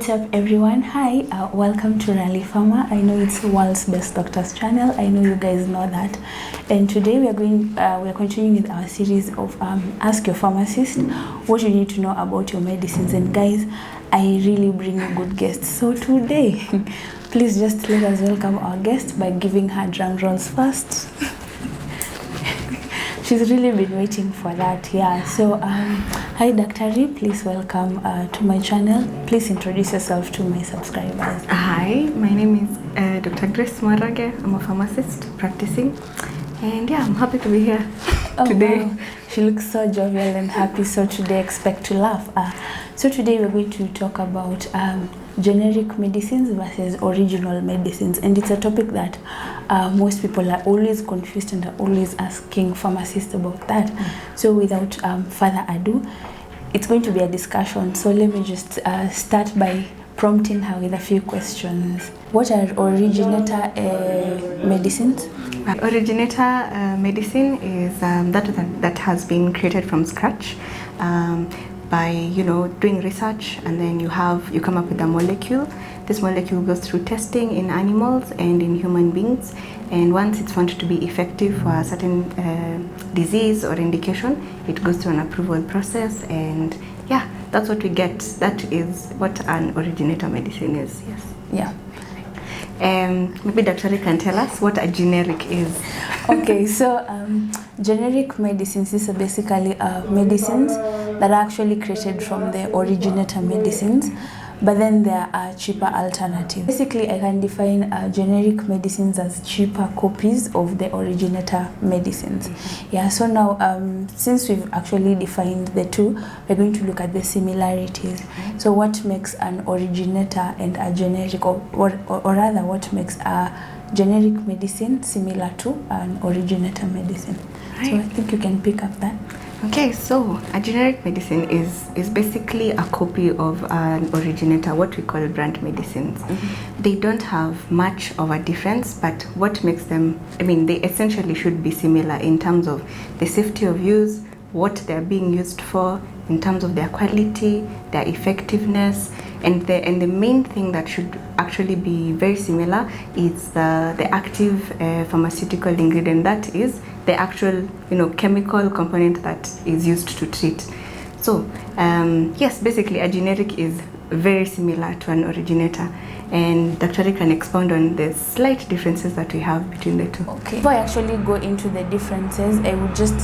What's up everyone? Hi, welcome to Rally Pharma. I know it's the world's best doctors channel. I know you guys know that. And today we are continuing with our series of Ask Your Pharmacist, what you need to know about your medicines. And guys, I really bring you good guests. So today, please just let us welcome our guest by giving her drum rolls first. She's really been waiting for that, yeah. So, hi Dr. Ri, please welcome to my channel. Please introduce yourself to my subscribers. Hi, my name is Dr. Mwarage. I'm a pharmacist practicing, and yeah, I'm happy to be here today. Wow. She looks so jovial and happy, so today expect to laugh. So today we're going to talk about generic medicines versus original medicines, and it's a topic that most people are always confused and are always asking pharmacists about that. So without further ado, it's going to be a discussion. So let me just start by prompting her with a few questions. What are originator medicines? Originator medicine is that has been created from scratch by doing research, and then you come up with a molecule. This molecule goes through testing in animals and in human beings, and once it's found to be effective for a certain disease or indication, it goes through an approval process, and yeah, that's what we get. That is what an originator medicine is. Yes. Yeah. Maybe Dr. Ri can tell us what a generic is. Okay, so generic medicines, these are basically medicines that are actually created from the originator medicines, but then there are cheaper alternatives. Basically, I can define generic medicines as cheaper copies of the originator medicines. Yeah, so now since we've actually defined the two, we're going to look at the similarities. So what makes an originator and a generic, or rather what makes a generic medicine similar to an originator medicine. Right. So I think you can pick up that. Okay, so a generic medicine is basically a copy of an originator, what we call brand medicines. They don't have much of a difference, but what makes them, they essentially should be similar in terms of the safety of use, what they're being used for, in terms of their quality, their effectiveness, and the main thing that should actually be very similar is the active pharmaceutical ingredient, that is the actual chemical component that is used to treat. So yes, basically a generic is very similar to an originator, and Dr. Ri can expound on the slight differences that we have between the two. Okay. Before I actually go into the differences, I would just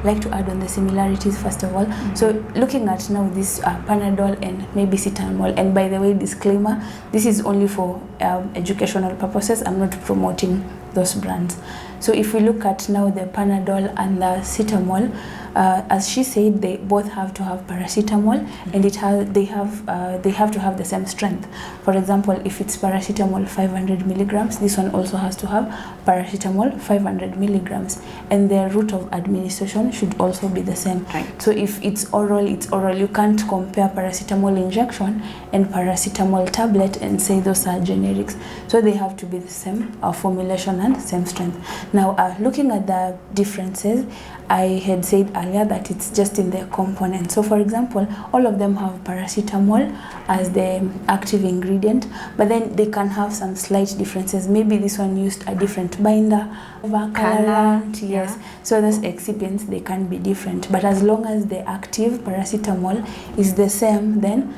like to add on the similarities first of all. So looking at now this Panadol and maybe Citamol, and by the way, disclaimer, this is only for educational purposes. I'm not promoting those brands. So if we look at now the Panadol and the Citamol, as she said, they both have to have paracetamol, and they have to have the same strength. For example, if it's paracetamol 500 milligrams, this one also has to have paracetamol 500 milligrams, and the route of administration should also be the same. Right. So if it's oral, it's oral. You can't compare paracetamol injection and paracetamol tablet and say those are generics. So they have to be the same formulation and same strength. Now, looking at the differences, I had said earlier that it's just in their components. So for example, all of them have paracetamol as the active ingredient, but then they can have some slight differences. Maybe this one used a different binder, colorant, yes. Yeah. So those excipients, they can be different, but as long as the active paracetamol is the same, then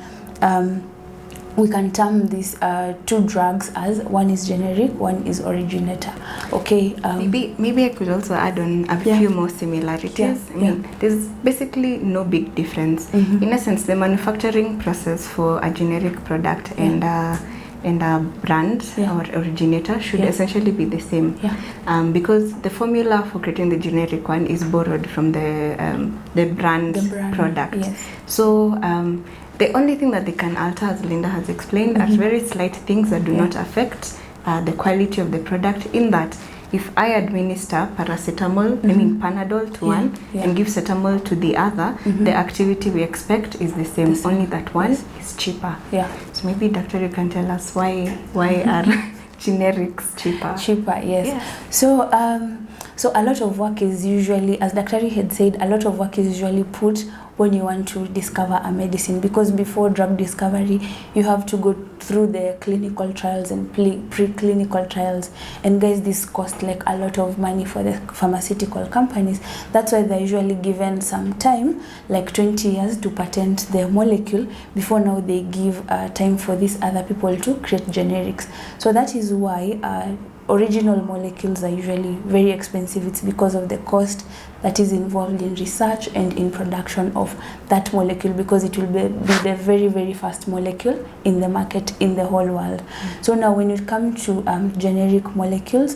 we can term these two drugs as one is generic, one is originator. Okay. Maybe I could also add on a few more similarities. There's basically no big difference. In essence, the manufacturing process for a generic product and a brand or originator should essentially be the same. Because the formula for creating the generic one is borrowed from the brand product. Yes. So the only thing that they can alter, as Linda has explained, are very slight things that do not affect the quality of the product, in that if I administer paracetamol, Panadol to one and give Cetamol to the other, the activity we expect is the same, only that one is cheaper. So maybe Dr. Ri can tell us why are generics cheaper? Cheaper, yes. So a lot of work is usually, as Dr. Ri had said, a lot of work is usually put when you want to discover a medicine, because before drug discovery you have to go through the clinical trials and preclinical trials, and guys, this costs like a lot of money for the pharmaceutical companies. That's why they're usually given some time, like 20 years, to patent their molecule before now they give time for these other people to create generics. So that is why original molecules are usually very expensive. It's because of the cost that is involved in research and in production of that molecule, because it will be the very, very first molecule in the market in the whole world. So now when it comes to generic molecules,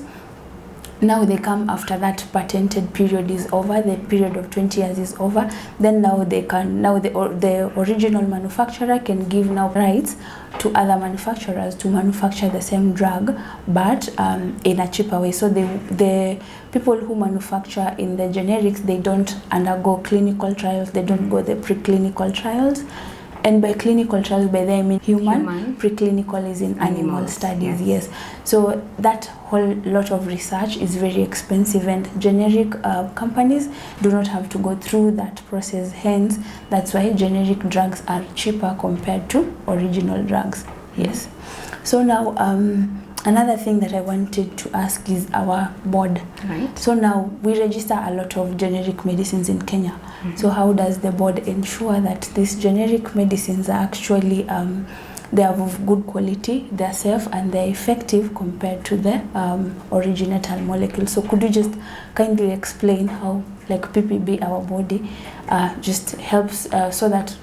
now they come after that patented period is over, the period of 20 years is over. Then now they can, now the original manufacturer can give now rights to other manufacturers to manufacture the same drug, but in a cheaper way. So the people who manufacture in the generics, they don't undergo clinical trials, they don't go the preclinical trials. And by clinical trials, by that I mean human. Preclinical is in animal studies, yes. So that whole lot of research is very expensive, and generic companies do not have to go through that process. Hence, that's why generic drugs are cheaper compared to original drugs. Yes. So now, another thing that I wanted to ask is our board. Right. So now we register a lot of generic medicines in Kenya. So how does the board ensure that these generic medicines are actually they are of good quality, they're safe, and they're effective compared to the originator molecule? So could you just kindly explain how, like PPB, our body, just helps so that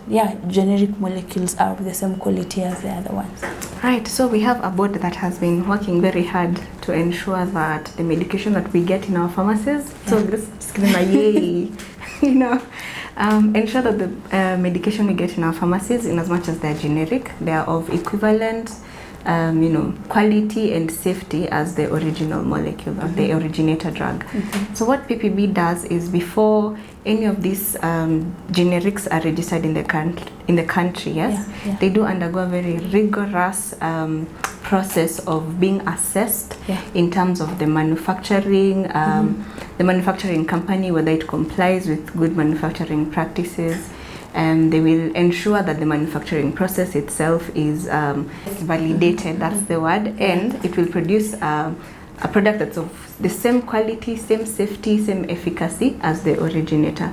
generic molecules are of the same quality as the other ones? Right, so we have a board that has been working very hard to ensure that the medication that we get in our pharmacies, so this is yay, you know, ensure that the medication we get in our pharmacies, in as much as they're generic, they are of equivalent you know, quality and safety as the original molecule of the originator drug. So what PPB does is, before any of these generics are registered in the country, they do undergo a very rigorous process of being assessed in terms of the manufacturing, the manufacturing company, whether it complies with good manufacturing practices. They will ensure that the manufacturing process itself is validated, that's the word, and it will produce a product that's of the same quality, same safety, same efficacy as the originator.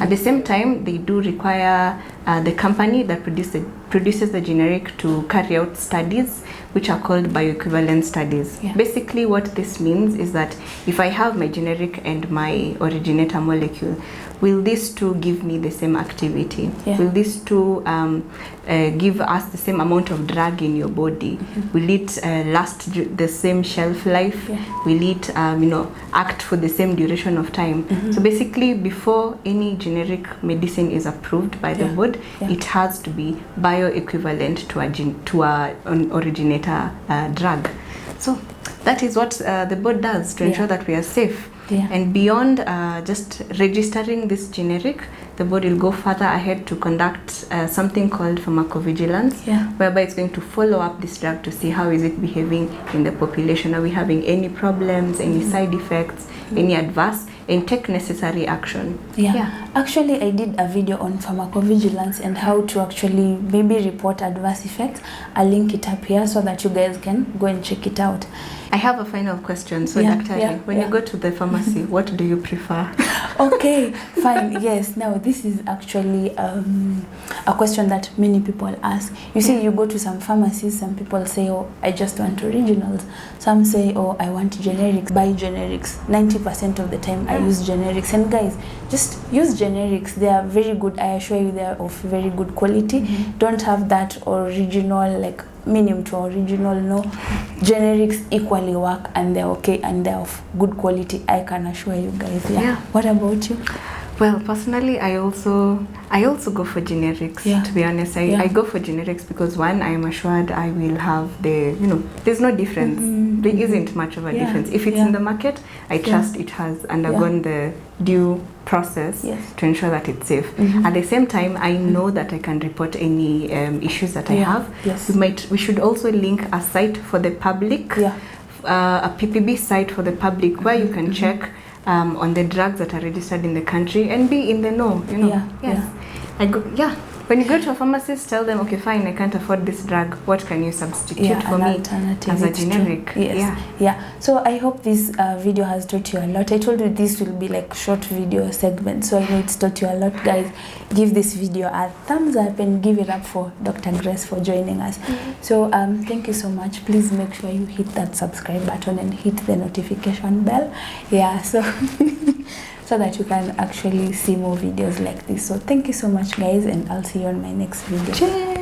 At the same time, they do require the company that produces the generic to carry out studies which are called bioequivalent studies. Basically what this means is that if I have my generic and my originator molecule, will these two give me the same activity? Will these two give us the same amount of drug in your body? Will it last the same shelf life? Will it you know, act for the same duration of time? So basically, before any generic medicine is approved by the board, it has to be bioequivalent to an originator drug. So that is what the board does to ensure that we are safe. And beyond just registering this generic, the board will go further ahead to conduct something called pharmacovigilance, whereby it's going to follow up this drug to see how is it behaving in the population. Are we having any problems, any side effects, any adverse, and take necessary action. Actually, I did a video on pharmacovigilance and how to actually maybe report adverse effects. I'll link it up here so that you guys can go and check it out. I have a final question. So, Dr. When you go to the pharmacy, what do you prefer? Okay, fine. Yes. Now, this is actually a question that many people ask. You see, you go to some pharmacies, some people say, oh, I just want originals. Some say, oh, I want generics. Buy generics. 90% of the time, I use generics. And guys, just use generics. They are very good. I assure you, they are of very good quality. Don't have that original, like, medium to original. No, generics equally work, and they're okay, and they're of good quality. I can assure you guys. What about you? Well, personally, I also go for generics. To be honest, I go for generics because, one, I am assured I will have the, you know, there's no difference. There isn't much of a difference. If it's in the market, I trust it has undergone the due process to ensure that it's safe. At the same time, I know that I can report any issues that I have. We should also link a site for the public, a PPB site for the public, where you can check on the drugs that are registered in the country and be in the know, you know. When you go to a pharmacist, tell them, okay, fine, I can't afford this drug. What can you substitute for me as a generic? Yes. Yeah. So I hope this video has taught you a lot. I told you this will be like short video segment, so I know it's taught you a lot, guys. Give this video a thumbs up and give it up for Dr. Grace for joining us. So thank you so much. Please make sure you hit that subscribe button and hit the notification bell. Yeah. So. So that you can actually see more videos like this. So thank you so much, guys, and I'll see you on my next video. Cheers.